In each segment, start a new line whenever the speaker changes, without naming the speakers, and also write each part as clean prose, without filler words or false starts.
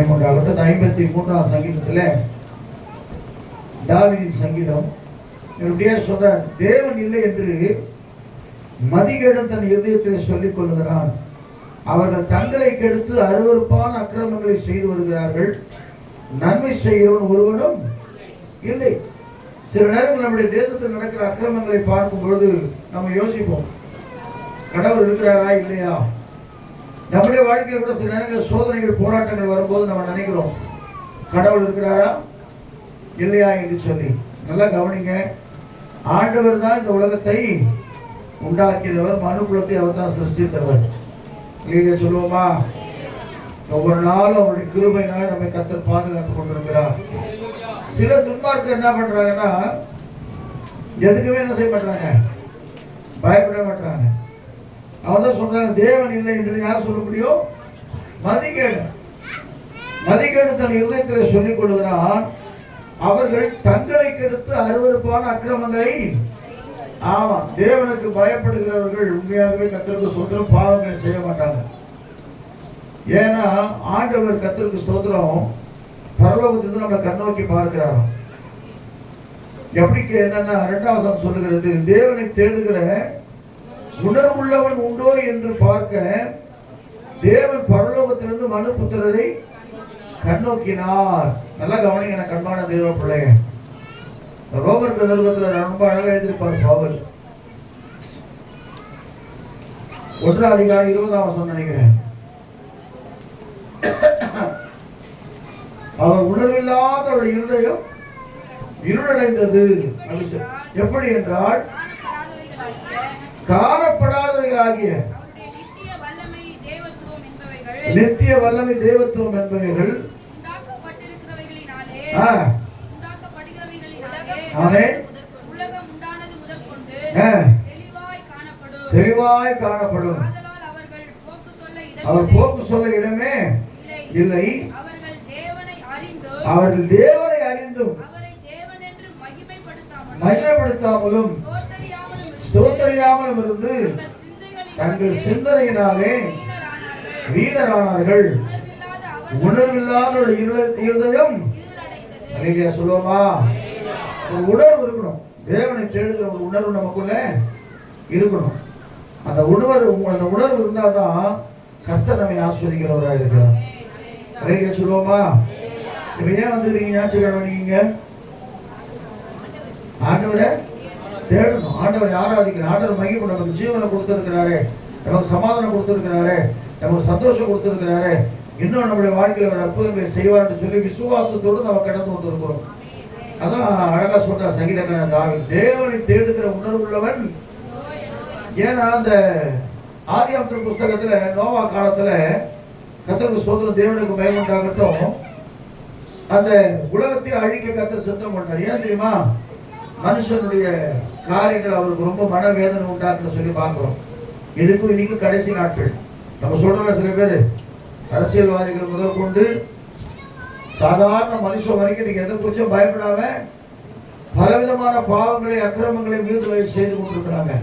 பயமுண்டாகட்டும். 53ஆம் சங்கீதத்தில் தாவீதின் சங்கீதம் இப்படியே சொல்றார், தேவன் இல்லை என்று மதிகேடன் தன் இதயத்தில் சொல்லிக் கொள்கிறான். அவர்கள் தங்களை கெடுத்து அருவருப்பான அக்கிரமங்களை செய்து வருகிறார்கள். நன்மை செய்கிறவன் ஒருவனும் இல்லை. சில நேரங்கள் நம்முடைய தேசத்தில் நடக்கிற அக்கிரமங்களை பார்க்கும் பொழுது நம்ம யோசிப்போம், கடவுள் இருக்கிறாரா இல்லையா? நம்முடைய வாழ்க்கையில் கூட சில நேரங்கள் சோதனைகள் போராட்டங்கள் வரும்போது நம்ம நினைக்கிறோம், கடவுள் இருக்கிறாரா இல்லையா என்று சொல்லி. நல்லா கவனிங்க, ஆண்டவர் தான் இந்த உலகத்தை உண்டாக்கியவர், மனு குலத்தை அவர் தான் சிருஷ்டித்தவர். இல்லையா சொல்லுவோமா? ஒவ்வொரு நாளும் அவருடைய கிருபையினால நம்மை கர்த்தர் பாதுகாத்துக் கொண்டிருக்கிறார். சில துன்மார்க்கர் என்ன பண்றாங்கன்னா, எதுக்குமே என்ன செய்ய மாட்டாங்க, பயப்பட மாட்டாங்க. அவன் தான் சொல்றாங்க, தேவன் இல்லை என்று யார் சொல்ல முடியும்? மதிகேடு தன் இருதயத்தில் சொல்லிக் கொள்கிறான். அவர்கள் தங்களை கெடுத்து அருவருப்பான அக்கிரமங்களை, ஆமா, தேவனுக்கு பயப்படுகிறவர்கள் உண்மையாகவே கர்த்தருக்கு ஸ்தோத்திரம் பாவங்களை செய்ய மாட்டாங்க. ஏன்னா ஆண்டவர் கர்த்தருக்கு ஸ்தோத்திரம் பரலோகத்திலிருந்து நம்மளை கண்ணோக்கி பார்க்கிறாராம். எப்படி என்னன்னா 2ஆம் வசனம் சொல்லுகிறது, தேவனை தேடுகிற உணர்வுள்ளவன் உண்டோ என்று பார்க்க தேவன் பரலோகத்திலிருந்து மனுபுத்திரரை கண்ணோக்கினார். நல்லா கவனிங்க கண்பான தேவ பிள்ளைய. ரோமர் நிருபத்தில் ரொம்ப அழகாக எழுதியிருப்பார் பவுல். 1ஆம் அதிகாரம் 20ஆம் வசனம் நினைக்கிறேன். அவர் உணர்வில்லாத இருதயம் இருளடைந்தது. எப்படி என்றால், காணப்படாதவைகளாகிய நித்திய வல்லமை தேவத்துவம் என்பவைகள் தெளிவாய் காணப்படும். அவர் போக்கு சொல்ல இடமே இல்லை. அவர்கள் தேவனை அறிந்தும் மகிமைப்படுத்தாமலும் ஸ்தோத்திரியாமலும் இருந்து தங்கள் சிந்தனையினாலே வீணரானார்கள். உணர்வில்லாத இருதயம் சொல்லுவோமா? ஒரு உணர்வு இருக்கணும், தேவனை தேடுகிற ஒரு உணர்வு நமக்குள்ள இருக்கணும். அந்த உணர்வு இருந்தால்தான் கர்த்தர் நம்மை ஆஸ்வதிக்கிறவராக இருக்கிறார். சொல்லுவோமா? இப்ப ஏன் வந்துருக்கீங்க? ஞாயிற்றுக்கிழமை நீங்க ஆண்டவரை தேடணும், ஆண்டவரை ஆராதிக்கணும், ஆண்டவர் மகிமை நமக்கு ஜீவனை கொடுத்திருக்கிறாரு, நமக்கு சமாதானம் கொடுத்திருக்கிறாரு, நமக்கு சந்தோஷம் கொடுத்திருக்கிறாரு, இன்னும் நம்முடைய வாழ்க்கையில் ஒரு அற்புதங்களை செய்வார்னு சொல்லி விசுவாசத்தோடு நம்ம கடந்து வந்திருக்கிறோம். அதான் அழகா சொல்ற சங்கீதக்காரன் தாவீது, தேவனை தேடுகிற உணர்வுள்ளவன். ஏன்னா அந்த ஆதியாகமத்தின் புஸ்தகத்துல நோவா காலத்துல கர்த்தருக்கு ஸ்தோத்திரம், தேவனுக்கு மகிமை உண்டாகட்டும், அந்த உலகத்தை அழிக்க கர்த்தர் சித்தம் பண்ணார். ஏன் தெரியுமா? மனுஷனுடைய காரியங்கள் அவருக்கு ரொம்ப மனவேதனை உண்டாக்குன்னு சொல்லி பார்க்கிறோம். இதுக்கும் இன்னைக்கு கடைசி நாட்கள். நம்ம சொல்றோம்ல, சில பேர் அரசியல்வாதிகள் முதல் கொண்டு சாதாரண மனுஷன் வரைக்கும் நீங்க எதை குறிச்சும் பயப்படாம பலவிதமான பாவங்களை அக்கிரமங்களை மீறுதலை செய்து கொண்டிருக்கிறாங்க.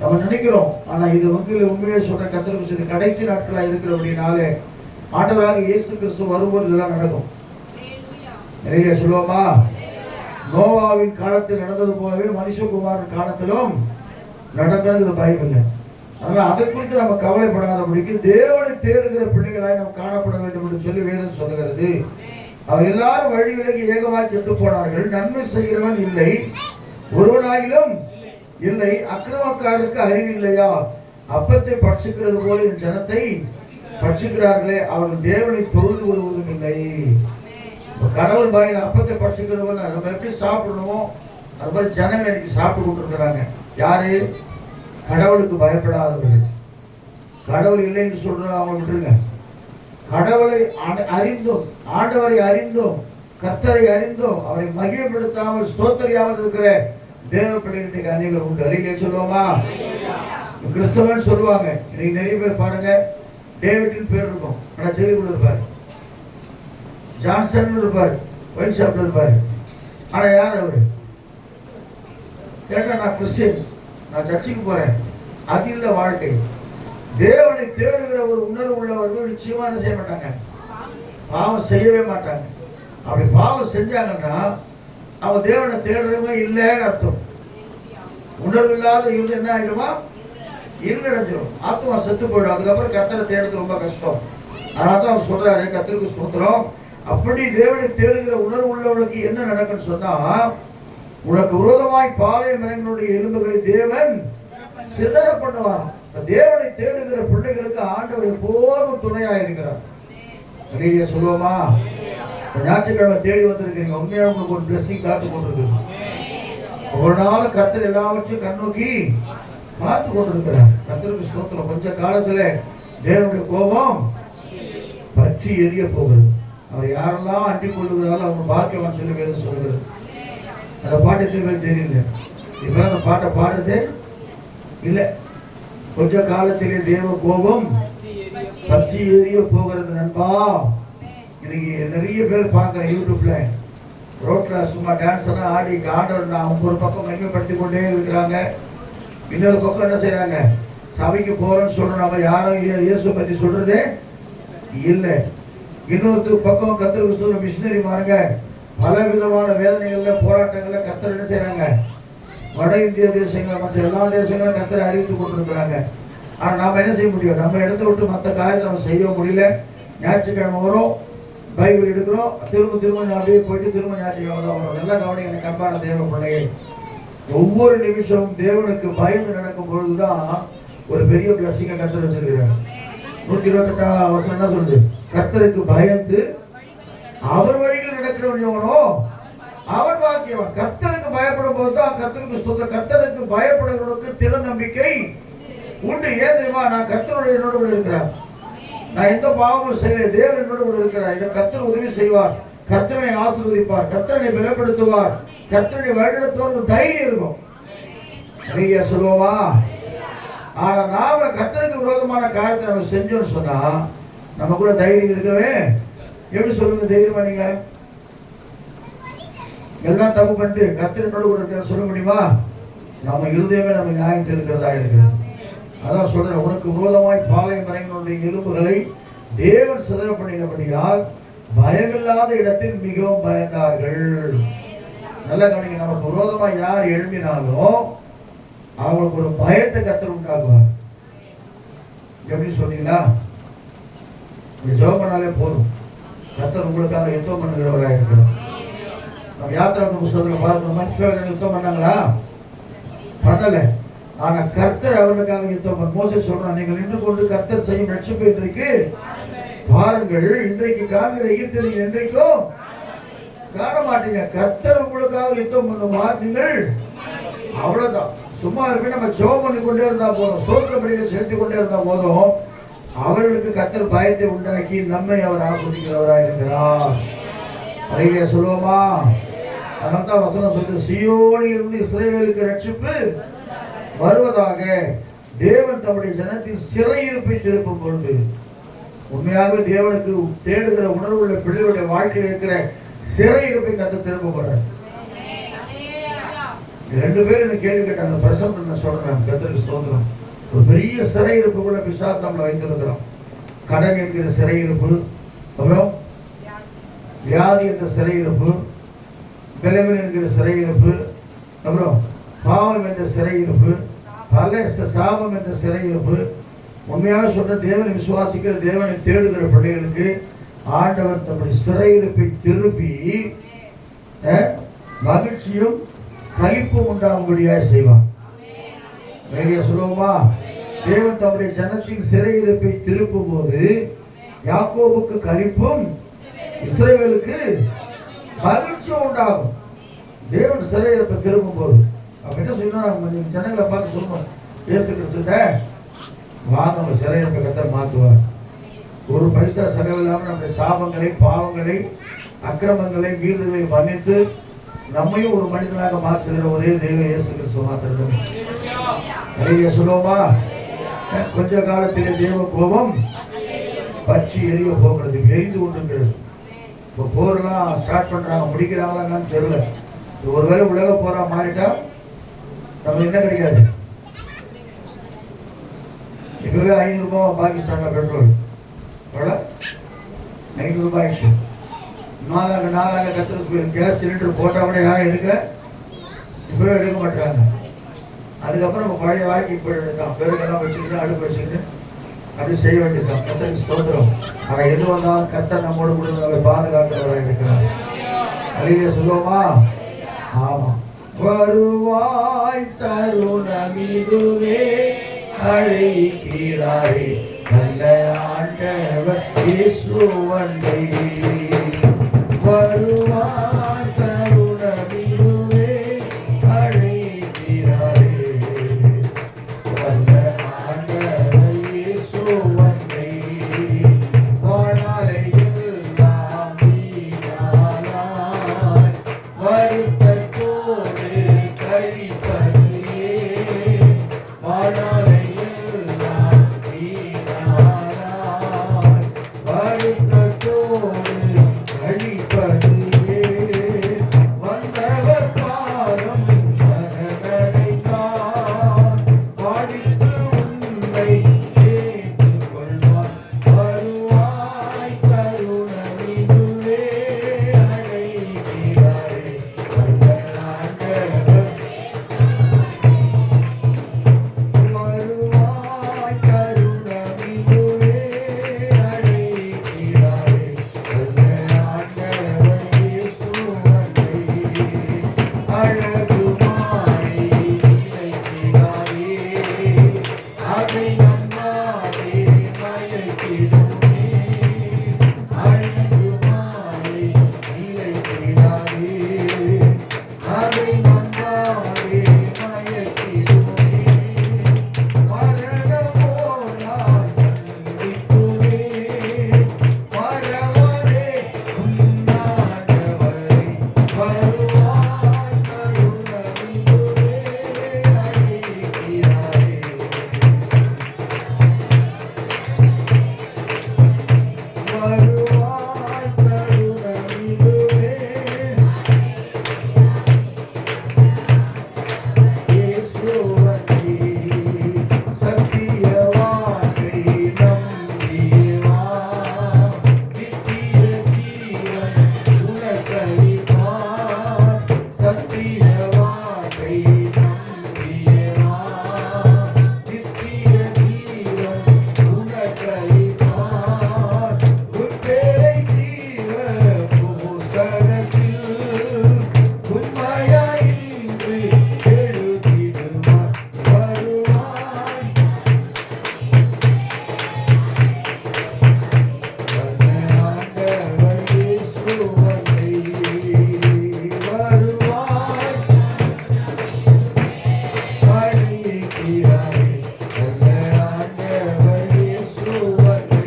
நம்ம நினைக்கிறோம், ஆனா இது உண்மையை சொல்ற கர்த்தருக்கு செய்த கடைசி நாட்களா இருக்கிறபடினாலே ஆண்டவராக இயேசு கிறிஸ்து வரும்போது இதெல்லாம் நடக்கும். நிறைய சொல்லுவோமா? நோவாவின் காலத்தில் நடந்தது போலவே மனுஷகுமாரின் காலத்திலும் நடக்கிறது பைபிள். அதனால அதை குறித்து நம்ம கவலைப்படாதபடிக்கு தேவனை தேடுகிற பிள்ளைகளாய் நாம் காணப்பட வேண்டும் என்று சொல்லி வேதம் சொல்லுகிறது. அவர் எல்லாரும் வழி விலகி ஏகமாய் கெட்டு போனார்கள். நன்மை செய்கிறவன் இல்லை, ஒருவனாயிலும் இல்லை. அக்கிரமக்காரருக்கு அறிவில்லையா? அப்பத்தை பட்சிக்கிறது போல என் ஜனத்தை பட்சிக்கிறார்களே, அவர்கள் தேவனை தொழுது வருவதும் இல்லை. கடவுள் பாயில் அப்பத்தை பட்சிக்கிறவங்க நம்ம எப்படி சாப்பிடணுமோ அது மாதிரி ஜனங்கள் இன்னைக்கு சாப்பிட்டு கொண்டிருக்கிறாங்க. யாரு? கடவுளுக்கு பயப்படாதவர்கள். கடவுள் இல்லைன்னு சொல்ற அவங்க விட்டுருங்க. கடவுளை அறிந்தும் ஆண்டவரை அறிந்தும் கர்த்தரை அறிந்தும் அவரை மகிமைப்படுத்தாமல் ஸ்தோத்திரியாமல் இருக்கிற தேவ பிள்ளைகளுக்கு அநேகர் உண்டு. அறிக்கை சொல்லுவோமா? கிறிஸ்தவன் சொல்லுவாங்க. இன்னைக்கு நிறைய பேர் பாருங்க, டேவிட்னு பேர் இருக்கும், ஆனா ஜெயிலுக்குள்ள இருப்பாரு. ஜான்சன் இருப்பாரு, ஒயின் ஷாப்ல இருப்பாரு. ஆனா யார் அவரு? கேட்டா நான் கிறிஸ்டியன், நான் சர்ச்சுக்கு போறேன். அது இல்ல வாழ்க்கை. தேவனை தேடுகிற ஒரு உணர்வு உள்ளவர்கள் நிச்சயமா என்ன செய்ய மாட்டாங்க, பாவம் செய்யவே மாட்டாங்க. அப்படி பாவம் செஞ்சாங்கன்னா அவன் தேவனை தேடுறவங்க இல்லைன்னு அர்த்தம். உணர்வு இல்லாத இருந்து என்ன ஆயிடுமா? இருளடைஞ்சிடும், ஆத்மா செத்து போயிடும். அதுக்கப்புறம் கர்த்தரை தேடுறது ரொம்ப கஷ்டம். அதனால தான் அவர் சொல்றாரு, கர்த்தருக்கு ஸ்தோத்திரம், அப்படி தேவனை தேடுகிற உணர்வு உள்ளவர்களுக்கு என்ன நடக்குன்னு சொன்னா, உனக்கு விரோதமாய் பாளையம் இறங்கினுடைய எலும்புகளை தேவன் சிதற பண்ணுவார். தேவனை தேடுகிற பிள்ளைகளுக்கு ஆண்டவர் எப்போதும் துணையா இருக்கிறார். வெளியே சொல்லுவோமா? ஞாயிற்றுக்கிழமை தேடி வந்திருக்கிறீங்க, உண்மையாக உங்களுக்கு ஒரு பிளஸிங் காத்து கொண்டிருக்கு. ஒரு நாள் கர்த்தர் எல்லாவற்றையும் கண்ணோக்கி பார்த்து கொண்டிருக்கிறார். கர்த்தருக்கு ஸ்தோத்திரம். கொஞ்ச காலத்துல தேவனுடைய கோபம் பற்றி எரிய போகிறது. அவர் யாரெல்லாம் அண்டி கொள்ளுகிறாலும் அவங்க பாக்கியவான் சொல்லி வேறு சொல்லுகிறது. அந்த பாட்டை தெரியல, இப்ப அந்த பாட்டை பாடுறதே இல்லை. கொஞ்ச காலத்திலே தேவ கோபம் பற்றி எரிய போகிறது. நண்பா, இன்னைக்கு நிறைய பேர் பார்க்குறேன் யூடியூப்ல, ரோட்ல சும்மா டான்ஸ் எல்லாம் ஆடி ஆண்டவர் அவங்க ஒரு பக்கம் மகிமைப்படுத்தி கொண்டே இருக்கிறாங்க. இன்னொரு பக்கம் என்ன செய்யறாங்க? சபைக்கு போறோம்னு சொல்றோம், நம்ம யாரும் இயேசு பத்தி சொல்றதே இல்லை. இன்னொரு பக்கம் கர்த்தருக்கு மிஷினரி மாறுங்க, பல விதமான வேதனைகள்ல போராட்டங்கள்ல கர்த்தர் என்ன செய்யறாங்க? வட இந்திய தேசங்கள் மற்ற எல்லா தேசங்களும் கர்த்தரை அறிவித்து கொண்டிருக்கிறாங்க. ஆனா நாம என்ன செய்ய முடியும்? நம்ம இடத்த விட்டு மற்ற காரியத்தை நம்ம செய்ய முடியல. ஞாயிற்றுக்கிழமை வரும், பைபிள் எடுக்கிறோம், திரும்ப அப்படியே போயிட்டு திரும்ப ஞாயிற்றுக்கிழமை வரும். நல்லா கவனிங்க எனக்கு அன்பான தேவ பிள்ளையை, ஒவ்வொரு நிமிஷமும் தேவனுக்கு பயந்து நடக்கும் பொழுதுதான் ஒரு பெரிய பிளஸிங்கை கர்த்தர் வச்சிருக்கிறார். 128 வசனம் என்ன சொல்லுது? கர்த்தருக்கு பயந்து அவர் வழியில் நடக்கிறவன் எவனோ அவன் பாக்கியவன். கர்த்தருக்கு பயப்படும் போதுதான் கர்த்தருக்கு ஸ்தோத்திரம். கர்த்தருக்கு பயப்படுகிறவனுக்கு திட நம்பிக்கை உண்டு. ஏன் தெரியுமா? நான் கர்த்தருடைய என்னோடு கூட இருக்கிறார், நான் எந்த பாவமும் செய்யல, தேவன் என்னோடு கூட இருக்கிறார், இந்த கர்த்தர் உதவி செய்வார், கர்த்தரை ஆசீர்வதிப்பார், கர்த்தரை பலப்படுத்துவார், கர்த்தரை வழிநடத்துவார், தைரியம் இருக்கும். நீங்க சொல்லுவோமா? ஆனா நாம கர்த்தருக்கு விரோதமான காரியத்தை நம்ம செஞ்சோம்னு சொன்னா நம்ம கூட தைரியம் இருக்கவே எப்படி சொல்லுங்க? தைரியமா நீங்க எல்லாம் தப்பு பண்ணிட்டு கர்த்தர் என்னோடு கூட இருக்கிற சொல்ல முடியுமா? நம்ம இருதயமே நம்ம நியாயம் இருக்கிறதா இருக்கிறது. அதான் சொல்றேன், உனக்கு விரோதமாய் பாளையம் இறங்கினுடைய எலும்புகளை தேவன் சிதற பண்ணினபடியால் பயமில்லாத இடத்தில் மிகவும் பயந்தார்கள். நல்ல கவனிங்க, நமக்கு விரோதமாய் யார் எழுப்பினாலும் அவங்களுக்கு ஒரு பயத்தை கர்த்தர் உண்டாக்குவார். எப்படி சொன்னீங்களா? ஜெபம் பண்ணாலே போதும், கர்த்தர் உங்களுக்காக யுத்தம் பண்ணுகிறவராக இருக்கிறார். நம்ம யாத்திராக்கள் புத்தகத்தில் பார்க்கணும், மனுஷர்கள் யுத்தம் பண்ணாங்களா? பண்ணல. ஆனா கர்த்தர் அவர்களுக்காக யுத்தம் பண்ண. மோசே சொல்றான், நீங்கள் நின்று கொண்டு கர்த்தர் செய்யும் ரட்சிப்பு இன்றைக்கு பாருங்கள், இன்றைக்கு காண்கிற எகிப்தை நீங்கள் என்றைக்கும் காண மாட்டீங்க. கர்த்தர் உங்களுக்காக யுத்தம் பண்ணுவார், நீங்கள் அவ்வளவுதான். சும்மா இருப்பே நம்ம ஜெபம் பண்ணி கொண்டே இருந்தா போதும், ஸ்தோத்திர பலிகளை செலுத்திக் கொண்டே இருந்தா போதும். அவர்களுக்கு கர்த்தர் பயத்தை உண்டாக்கி நம்மை அவர் ஆஸ்வதிக்கிறவராக இருக்கிறார். அதையே சொல்லுவோமா? அதனால்தான் வசனம் சொல்லுது, சீயோனில் இருந்து இஸ்ரவேலுக்கு ரட்சிப்பு வருவதாக. தேவன் தம்முடைய ஜனத்தின் சிறையிருப்பை திருப்பும் பொழுது, உண்மையாகவே தேவனுக்கு தேடுகிற உணர்வுள்ள பிள்ளைகளுடைய வாழ்க்கையில் இருக்கிற சிறையிருப்பை கர்த்தர் திரும்ப போறார். ரெண்டு பேரும் இந்த கேள்வி கேட்டாங்க, பிரசன்ட் நான் சொல்றேன், கர்த்தருக்கு ஸ்தோத்திரம். ஒரு பெரிய சிறையிருப்புக்குள்ள பிசாசு நம்மளை வைத்திருக்கிறோம். கடன் என்கிற சிறையிருப்பு, அப்புறம் வியாதி என்ற சிறையிருப்பு, பலவீனம் என்கிற சிறையிருப்பு, அப்புறம் பாவம் என்ற சிறையிருப்பு, பல சாபம் என்ற சிறையிருப்பு. உண்மையாக சொன்ன தேவனை விசுவாசிக்கிற தேவனை தேடுகிற பிள்ளைகளுக்கு ஆண்டவர் தம்முடைய சிறையிருப்பை திருப்பி மகிழ்ச்சியும் கலிப்பும் உண்டாகும்படியாக செய்வார். வெளியே சொல்லுவோமா? தேவன் தம்முடைய ஜனத்தின் சிறையிருப்பை திருப்பும் போது யாக்கோபுக்கு கலிப்பும் இஸ்ரவேலுக்கு மகிழ்ச்சியும் உண்டாகும். தேவன் சிறையிருப்பை திரும்பும் போது அப்ப என்ன சொல்லணும்? ஜனங்களை பார்த்து சொல்லணும், இயேசு கிறிஸ்துட்ட வாங்க, நம்ம சிறையிருப்பை கர்த்தர் மாற்றுவார். ஒரு பைசா செலவில்லாமல் நம்முடைய சாபங்களை, பாவங்களை, அக்கிரமங்களை, மீறுதலை மன்னித்து நம்மையும் ஒரு மனிதனாக மாற்றுகிற ஒரே தெய்வம் இயேசு கிறிஸ்து மாத்திரம். அதையே சொல்லுவோமா? கொஞ்ச காலத்திலே தேவ கோபம் பற்றி எரிய போகிறது, எரிந்து கொண்டிருக்கிறது. இப்போ போரெல்லாம் ஸ்டார்ட் பண்றாங்க, முடிக்கிறாங்களான்னு தெரியல. ஒருவேளை உலக போரா மாறிட்டா நமக்கு என்ன கிடைக்காது? இப்பவே 500 ரூபாய் பாகிஸ்தான்ல பெட்ரோல், 500 ஆயிடுச்சு. நாளாக கத்திர கேஸ் சிலிண்டர் போட்டால் கூட யாரும் இப்பவே எடுக்க மாட்டாங்க. அதுக்கப்புறம் நம்ம பழைய வாழ்க்கை போயிட்டான். பெருக்கெல்லாம் வச்சுக்கிட்டு அடுப்பு வச்சுக்கிட்டு அப்படி செய்ய வேண்டியதான். கத்தருக்கு ஸ்தோத்திரம். ஆனால் எது வந்தாலும் கர்த்தர் நம்மோடு கூட நம்மை பாதுகாக்கிறவராக இருக்கிறார். அழிய சொல்லுவோமா? ஆமா. வருவாய் தருணம் இதுவே அழைக்கிறாரே நல்ல ஆண்டவர் இயேசு வந்தே. வருவாய் தருணம் இதுவே அழைக்கிறாரே நல்ல ஆண்டவர் இயேசு வந்தே. வாழாலை எல்லாம் வீணானாய் வருத்தத்தோடு கழிப்பதிலே. வாழாலை எல்லாம் வீணானாய் வருத்தத்தோடு கழிப்பதிலே. வந்தவர் பாதம் சரணடைந்தார் பாடித்து உன்னை ஏற்றுக்கொள்வார். வருவாய் தருணம் இதுவே அழைக்கிறாரே நல்ல ஆண்டவர். வருவாய் தருணம் இதுவே அழைக்கிறாரே நல்ல ஆண்டவர் இயேசு வந்தே. அழகுமாய் நினைக்கிறாரே அதை நம்மாலே மயக்கிடுமே. அழகுமாய் நினைக்கிறாரே அதை நம்மாலே மயக்கிடுமே. மரணம் போனால் சந்திக்குமே மறவரே உன்னாண்டவரே. வருவாய் தருணம் இதுவே அழைக்கிறாரே. வருவாய் தருணம் இதுவே இயேசு வந்தே. சத்திய வாக்கை நம்பி வா நித்திய ஜீவன் உனக்களிப்பார். சத்திய வாக்கை நம்பி வா நித்திய ஜீவன் உனக்களிப்பார். உன் பேரை ஜீவ புஸ்தகத்தில் உண்மையாய் இன்று எழுதிடுவார். வருவாய் நல்ல ஆண்டவர் இயேசு வந்தே. வருவாய் அழைக்கிறாரே நல்ல ஆண்டவர் இயேசு வந்தே.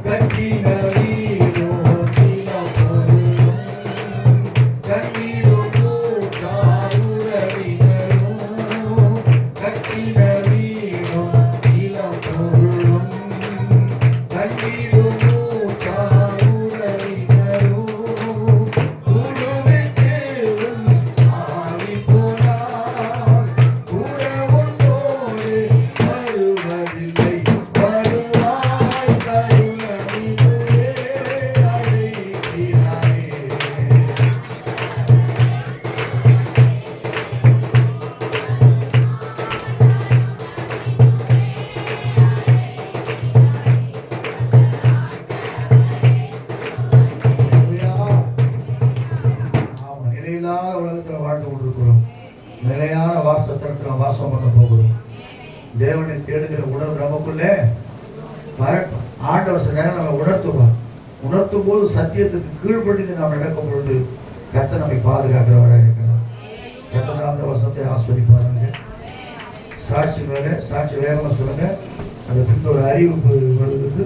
கட்டின வீடோ நிலம் பொருளும் கண்ணீரும் உறவினரும். கட்டின வீடோ நிலம் பொருளும் கண்ணீரும் உறவினரும். குழுவிற்கு ஆவி போனார் கூட உன்னோடு வருவதில்லை. வருவாய் தருணம் இதுவே அழைக்கிறாரே. ஆமா, நிலையில்லாத உலகத்தில் வாழ்ந்து கொண்டிருக்கிறோம். நிலையான வாசஸ்தலத்தில் வாசம் பண்ண போகிறோம். தேவனை தேடுகிற உணர்வு நமக்குள்ளே வரட்டும். ஆண்டவர் சில நேரம் நம்ம உணர்த்துவார். உணர்த்தும் போது சத்தியத்துக்கு கீழ்படிந்து நாம் நடக்கும் பொழுது கர்த்தர் நம்மை பாதுகாக்கிறவராக இருக்கிறார். கர்த்தர் அந்த வசனத்தை ஆஸ்வதிப்பாருங்க. சாட்சி வேகமாக சொல்லுங்க. அது பின்பு ஒரு அறிவிப்பு வருவதற்கு